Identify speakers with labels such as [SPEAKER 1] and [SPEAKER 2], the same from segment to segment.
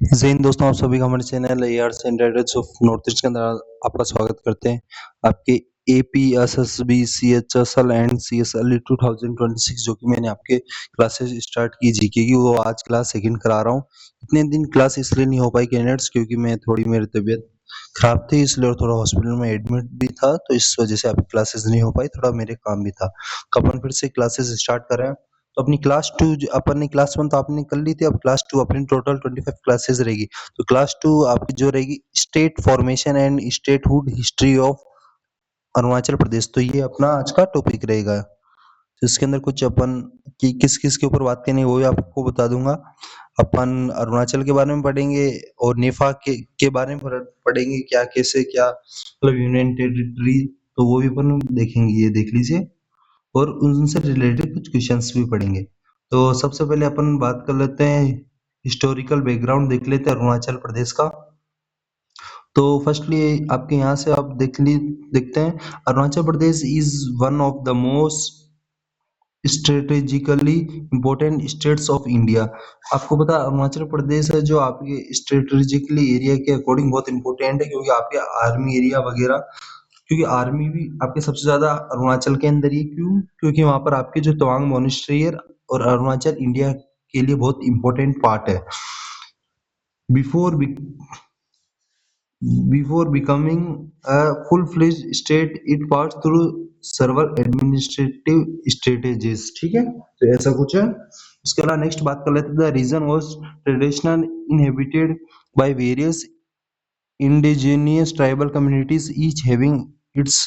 [SPEAKER 1] जय हिंद दोस्तों, आप सभी का हमारे चैनल एआरस and riders of north east के अंदर आपका स्वागत करते हैं। आपके AP SSB CHSL and CSL 2026 जो कि मैंने आपके क्लासेस स्टार्ट की जीके की, वो आज क्लास सेकंड करा रहा हूँ। इतने दिन क्लास इसलिए नहीं हो पाई कैंडिडेट्स, क्योंकि मैं थोड़ी मेरी तबीयत खराब थी इसलिए, और थोड़ा हॉस्पिटल में एडमिट भी था, तो इस वजह से आपकी क्लासेस नहीं हो पाई। थोड़ा मेरे काम भी था, तो अपन फिर से क्लासेस स्टार्ट कर रहे हैं। तो अपनी क्लास टू, अपन ने क्लास वन तो आपने कर ली थी, अब क्लास टू अपनी टोटल 25 क्लासेस रहेगी। तो क्लास टू आपकी जो रहेगी state formation and statehood history of Arunachal Pradesh. तो ये अपना आज का टॉपिक रहेगा। तो इसके अंदर कुछ अपन कि किस किस के ऊपर बात करनी है वो भी आपको बता दूंगा। अपन अरुणाचल के बारे में पढ़ेंगे और नेफा के बारे में पढ़ेंगे, क्या कैसे क्या मतलब यूनियन टेरिटरी, तो वो भी अपन देखेंगे, ये देख लीजिए। और उनसे रिलेटेड कुछ क्वेश्चंस भी पढ़ेंगे। तो सबसे पहले अपन बात कर लेते हैं, हिस्टोरिकल बैकग्राउंड देख लेते हैं अरुणाचल प्रदेश का। तो फर्स्टली आपके यहाँ से आप देखते हैं, Arunachal Pradesh is one of the most strategically important states of India. आपको पता है अरुणाचल प्रदेश है जो आपके स्ट्रेटेजिकली एरिया के अकॉर्डिंग बहुत इंपॉर्टेंट है, क्योंकि आपके आर्मी एरिया वगैरह, क्योंकि आर्मी भी आपके सबसे ज्यादा अरुणाचल के अंदर ही, क्यों? क्योंकि वहां पर आपके जो तवांग मोनेस्ट्री है, और अरुणाचल इंडिया के लिए बहुत इंपॉर्टेंट पार्ट है। Before Before becoming a full-fledged state, it passed through several administrative stages। ठीक है, तो ऐसा कुछ है। उसके अलावा नेक्स्ट बात कर लेते हैं, the reason was traditional inhabited by various indigenous tribal communities, each having its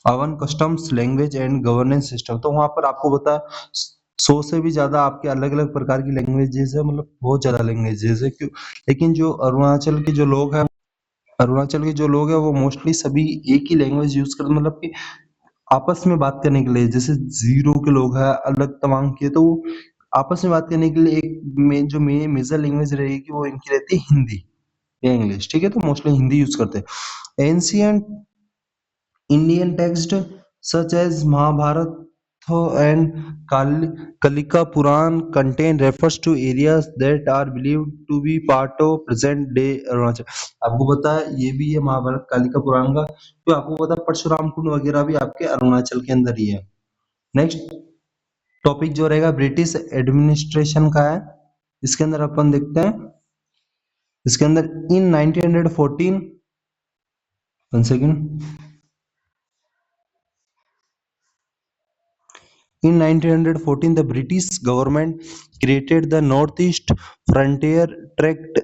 [SPEAKER 1] own customs, language and governance system। तो वहाँ पर आपको पता है 100 से भी ज्यादा आपके अलग अलग प्रकार की लैंग्वेजेस है, मतलब बहुत ज्यादा लैंग्वेजेस है, क्यों? लेकिन जो अरुणाचल के जो लोग हैं, अरुणाचल के जो लोग हैं वो मोस्टली सभी एक ही लैंग्वेज यूज करते, मतलब कि आपस में बात करने के लिए। जैसे जीरो के लोग हैं, अलग तवांग के, तो वो आपस में बात करने के लिए एक जो मेजर लैंग्वेज रहेगी वो इनकी रहती है हिंदी या इंग्लिश। ठीक है, तो मोस्टली हिंदी यूज करते हैं। Ancient Indian text such as Mahabharata and Kalika Puran contain refers to areas that are believed to be part of present day Arunachal. आपको पता है ये भी है महाभारत कालिका पुराण का, तो आपको पता है परशुराम कुंड वगैरह भी आपके अरुणाचल के अंदर ही है। नेक्स्ट टॉपिक जो रहेगा ब्रिटिश एडमिनिस्ट्रेशन का है। इसके अंदर अपन देखते हैं, इसके अंदर इन 1914, one second, in 1914 the British government created the Northeast Frontier Tract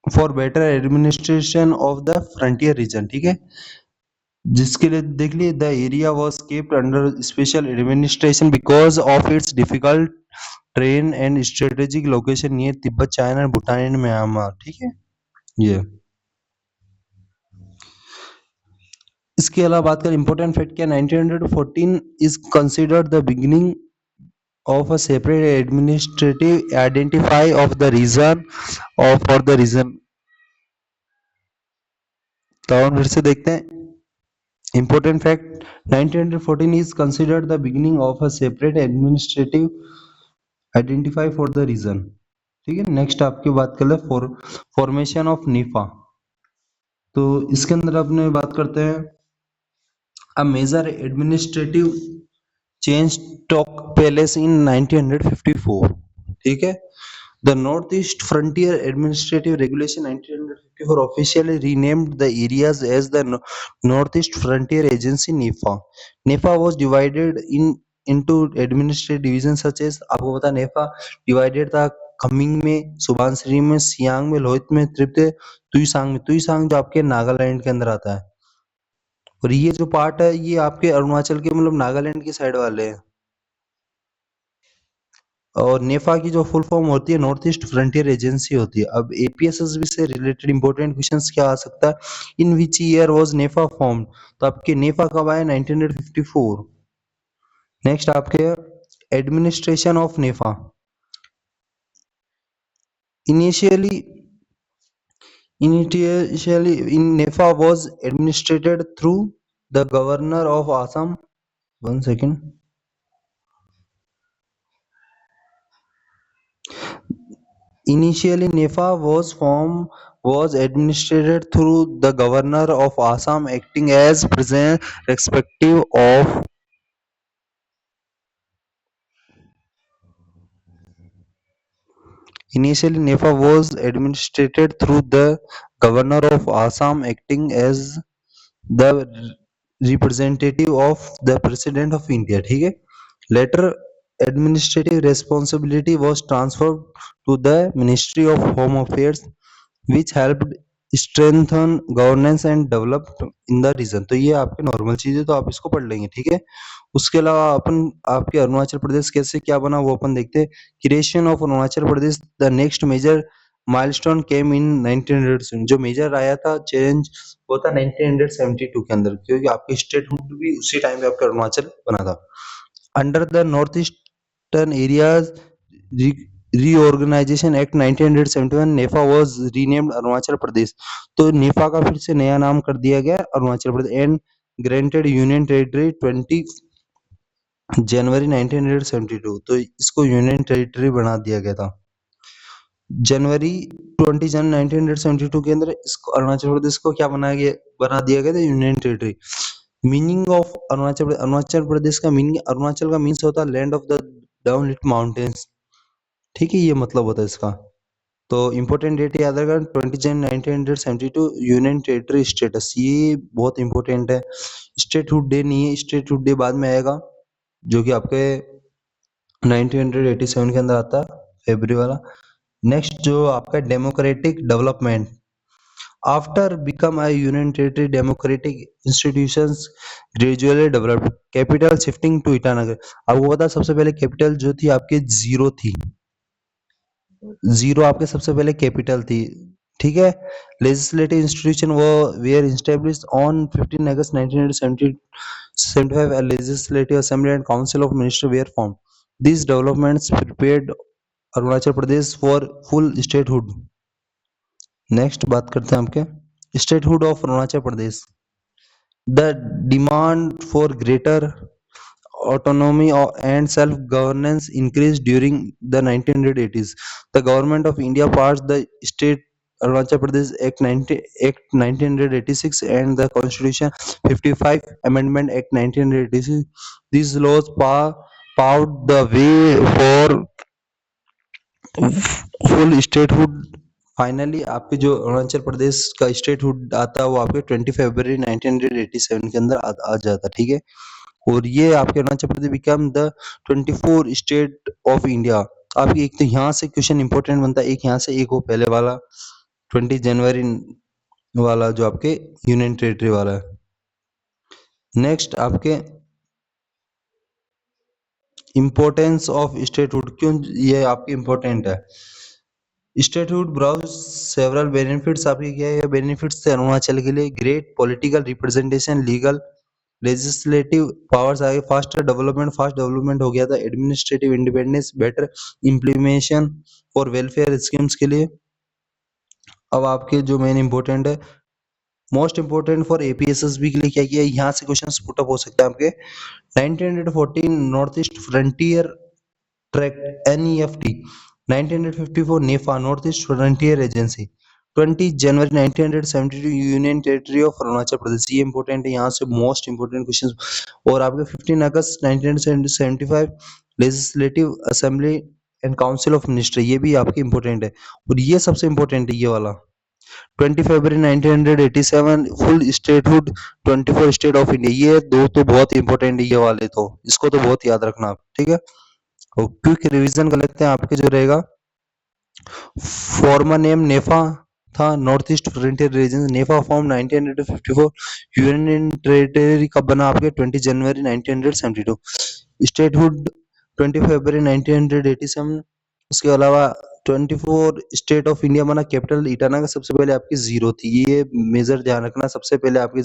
[SPEAKER 1] for better administration of the frontier region। ठीक है, जिसके लिए देख लिए the area was kept under special administration because of its difficult terrain and strategic location near Tibet, China, Bhutan and Myanmar. ठीक है, ये इसके अलावा बात करें इंपॉर्टेंट फैक्ट क्या, 1914 is considered the beginning of a separate administrative identify of the region or for the region। तो हम फिर से देखते हैं important fact, 1914 is considered the beginning of a separate administrative identify for the region। ठीक है, next आपकी बात कर ले फॉर्मेशन ऑफ नीफा। तो इसके अंदर अपने बात करते हैं, a major administrative change took place in 1954। ठीक है, the Northeast Frontier Administrative Regulation 1954 officially renamed the areas as the Northeast Frontier Agency (NEFA). NEFA was divided into administrative divisions such as, आपको पता NEFA divided था खमिंग में, सुबानसिरी में, सियांग में, लोहित में, त्रिपुरा, तुईसांग में। तुईसांग जो आपके नागालैंड के अंदर आता है, और ये जो पार्ट है ये आपके अरुणाचल के मतलब नागालैंड की साइड वाले हैं। और नेफा की जो फुल फॉर्म होती है नॉर्थ ईस्ट फ्रंटियर एजेंसी होती है। अब एपीएसएसबी से रिलेटेड इंपॉर्टेंट क्वेश्चंस क्या आ सकता है, in which year was NEFA formed. तो आपके नेफा कब आया, 1954। नेक्स्ट आपके administration of NEFA. Initially in NEFA was administered through the governor of Assam. One second, Initially, NEFA was administered through the governor of Assam, acting as president respective of Initially, NEFA was administered through the governor of Assam, acting as the representative of the president of India. ठीक है. Later, administrative responsibility was transferred to the Ministry of Home Affairs, which helped strengthen governance and develop in the region. तो ये आपके normal चीजें तो आप इसको पढ़ लेंगे. ठीक है. उसके अलावा अपन आपके अरुणाचल प्रदेश कैसे क्या बना वो अपन देखते हैं. Creation of Arunachal Pradesh, the next major milestone came in 1900. जो मेजर आया था चेंज वो था 1972 के अंदर, क्योंकि आपकी स्टेट भी उसी टाइम पे आपका अरुणाचल बना था. Under the north eastern areas reorganisation act 1971, NEFA was renamed Arunachal Pradesh. तो नेफा का फिर से नया नाम कर दिया गया Arunachal Pradesh and granted union territory 20 जनवरी 1972. तो इसको यूनियन टेरिटरी बना दिया गया था जनवरी 20 जन 1972 के अंदर. इसको अरुणाचल प्रदेश को क्या बना दिया गया था union territory. Meaning of Arunachal Pradesh का मीनिंग, अरुणाचल का मीन्स होता है land of the downhill mountains. ठीक है, ये मतलब होता है इसका. तो इम्पोर्टेंट डेट याद रखना 20 जन 1972 यूनियन टेरिटरी स्टेटस, ये बहुत इंपॉर्टेंट है. स्टेटहुड डे नहीं है, स्टेटहुड डे बाद में आएगा जो कि आपके 1987 के अंदर आता है, फरवरी वाला. नेक्स्ट जो आपका democratic development, after become a union territory democratic institutions gradually developed, capital shifting to Itanagar. आपको पता है सबसे पहले कैपिटल जो थी आपकी जीरो थी, जीरो आपके सबसे पहले कैपिटल थी. ठीक है. लेजिस्लेटिव इंस्टीट्यूशन वो were established on 15 August 1975. a legislative assembly and council of ministers were formed. These developments prepared Arunachal Pradesh for full statehood. Next बात करते हैं आपके statehood of Arunachal Pradesh. The demand for greater autonomy and self-governance increased during the 1980s. The government of India passed the State Arunachal Pradesh Act 1986 and the Constitution 55 Amendment Act 1986. These laws paved the way for full statehood. Finally आपके जो अरुणाचल प्रदेश का statehood आता है वो आपके 20 फरवरी 1987 के अंदर आ जाता है. ठीक है. और ये आपके Arunachal Pradesh become the 24 state of India. आपकी एक तो यहाँ से क्वेश्चन इंपॉर्टेंट बनता है, एक यहाँ से, एक वो पहले वाला 20 जनवरी वाला जो आपके यूनियन टेरिटरी वाला है. नेक्स्ट आपके इंपॉर्टेंस ऑफ स्टेटहुड, क्यों ये आपके इंपॉर्टेंट है. Statehood brought several benefits. आपके क्या है बेनिफिट्स थे अरुणाचल के लिए. Great political representation, legal legislative powers आगे, फास्ट डेवलपमेंट हो गया था. Administrative independence, better implementation for welfare schemes के लिए. अब आपके जो मेन इंपॉर्टेंट है, मोस्ट इंपॉर्टेंट फॉर एपीएसएसबी के लिए क्या किया, यहाँ से क्वेश्चन पुटअप हो सकता है आपके. 1914 north east frontier tract NEFT. 1954 NEFA north east frontier agency. 20 जनवरी 1972 union territory of Arunachal Pradesh. ये इंपॉर्टेंट है, यहाँ से मोस्ट इंपॉर्टेंट क्वेश्चन. और आपके 15 August 1975 legislative assembly and council of minister, ये भी आपके इंपॉर्टेंट है. और ये सबसे इंपॉर्टेंट है ये वाला 20 फरवरी 1987 full statehood 24 state of India. ये दो तो बहुत इंपॉर्टेंट है, ये वाले तो इसको तो बहुत याद रखना आप. ठीक है. और क्विक रिवीजन कर लेते हैं आपके जो रहेगा. फॉर्मर नेम नेफा था, नॉर्थ ईस्ट फ्रंटियर रीजन. नेफा फॉर्म 1954. यूनियन टेरिटरी कब बना आपके 20 जनवरी 1972. स्टेटहुड 20 फरवरी 1987. उसके अलावा 24 स्टेट ऑफ इंडिया बना. कैपिटल ईटानगर सबसे पहले आपकी जीरो थी, ये मेजर ध्यान रखना. सबसे पहले आपकी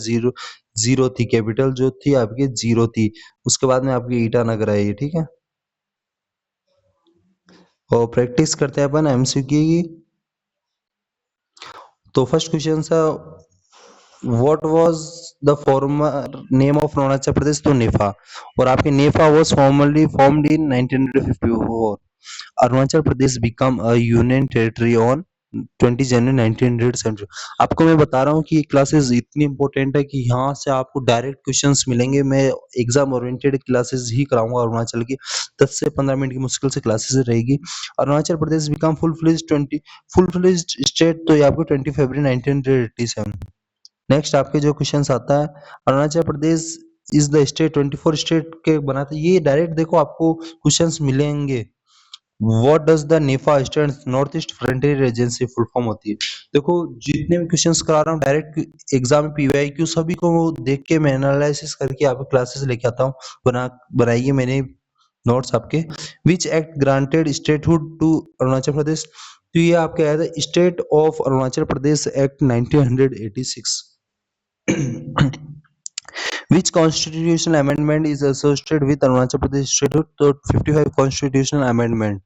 [SPEAKER 1] जीरो थी, कैपिटल जो थी आपकी जीरो थी. उसके बाद में आपकी ईटानगर आई. ठीक है. और प्रैक्टिस करते हैं अपन एमसीक्यू की. तो फर्स्ट क्वेश्चन था what was the former name of Arunachal Pradesh. तो नेफा. और आपके NEFA was formally formed in 1954. Arunachal Pradesh become a union territory on 20 जनवरी 1970। आपको मैं बता रहा हूँ कि ये क्लासेस इतनी इंपॉर्टेंट है कि यहाँ से आपको डायरेक्ट क्वेश्चंस मिलेंगे। मैं एग्जाम ओरिएंटेड क्लासेस ही कराऊंगा अरुणाचल की, 10 से 15 मिनट की मुश्किल से क्लासेस रहेगी। Arunachal Pradesh become full fledged state, तो ये आपको 20 फरवरी 1987। नेक्स्ट आपके जो क्वेश्चंस आता है, Arunachal Pradesh is the state 24 state के बनाते, ये डायरेक्ट देखो आपको क्वेश्चंस मिलेंगे। What does the NEFA stand north east frontier agency full form होती है। देखो जितने भी क्वेश्चंस करा रहा हूँ डायरेक्ट एग्जाम पीवाईक्यू सभी को देख के मैं एनालिसिस करके आपको क्लासेस लेके आता हूँ। बनाइए मैंने नोट्स आपके। Which act granted statehood to Arunachal Pradesh, तो ये आपके आया था state of Arunachal Pradesh act 1986। Which constitutional amendment is associated with Arunachal Pradesh Statute? तो 55 constitutional amendment।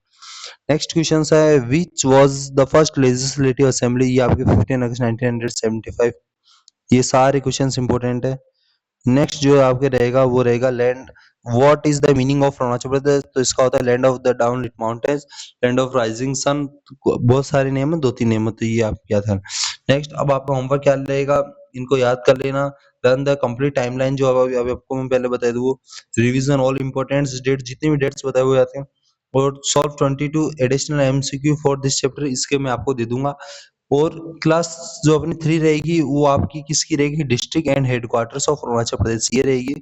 [SPEAKER 1] नेक्स्ट क्वेश्चन है which was the first legislative assembly, ये आपके 15 अगस्त 1975। ये सारे क्वेश्चंस इंपॉर्टेंट है। नेक्स्ट जो आपके रहेगा वो रहेगा land, what is the meaning of Arunachal Pradesh, तो इसका होता है land of the down lit mountains, land of rising sun. बहुत सारे नेम है, 2-3 नेम है, तो ये आप याद कर। नेक्स्ट अब आपका होमवर्क क्या रहेगा, इनको याद कर लेना। रन द कंप्लीट टाइमलाइन, जो अब आपको मैं पहले बताया था वो रिवीजन ऑल इंपॉर्टेंट डेट, जितने भी डेट्स बताए हुए आते हैं, और solve 22 additional MCQ for this chapter, इसके मैं आपको दे दूंगा। और क्लास जो अपनी 3 रहेगी वो आपकी किसकी रहेगी, district and headquarters of Arunachal Pradesh, ये रहेगी।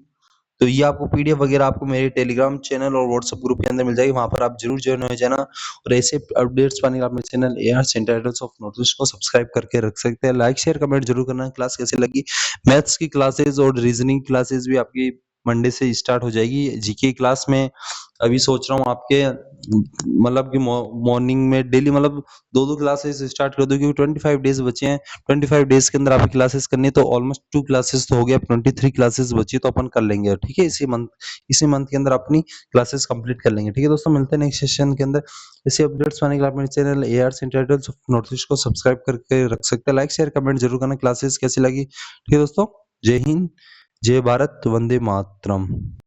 [SPEAKER 1] तो ये आपको पीडीएफ वगैरह आपको मेरे टेलीग्राम चैनल और व्हाट्सएप ग्रुप के अंदर मिल जाएगी, वहां पर आप जरूर ज्वाइन हो जाना। और ऐसे अपडेट्स पाने के लिए आप मेरे channel AR centres of north east को सब्सक्राइब करके रख सकते हैं। लाइक शेयर कमेंट जरूर करना। क्लास कैसी लगी, मैथ्स की क्लासेस और रीजनिंग क्लासेस भी आपकी मंडे से स्टार्ट हो जाएगी। जीके क्लास में अभी सोच रहा हूँ आपके मतलब कि मॉर्निंग में डेली मतलब 2-2 क्लासेस स्टार्ट कर दूं, क्योंकि 25 डेज बचे हैं। 25 डेज के अंदर आपकी क्लासेस करनी है, तो ऑलमोस्ट 2 क्लासेस तो हो गया, 23 क्लासेस बची, तो अपन कर लेंगे। ठीक है, इसी मंथ के अंदर अपनी क्लासेस कंप्लीट कर लेंगे। ठीक है दोस्तों, मिलते हैं नेक्स्ट सेशन के अंदर। ऐसे अपडेट्स पाने के लिए आप मेरे channel AR centres of north east को सब्सक्राइब करके रख सकते हैं। लाइक शेयर कमेंट जरूर करना। क्लासेस कैसी लगी। ठीक है दोस्तों, जय हिंद, जय भारत, वंदे मातरम।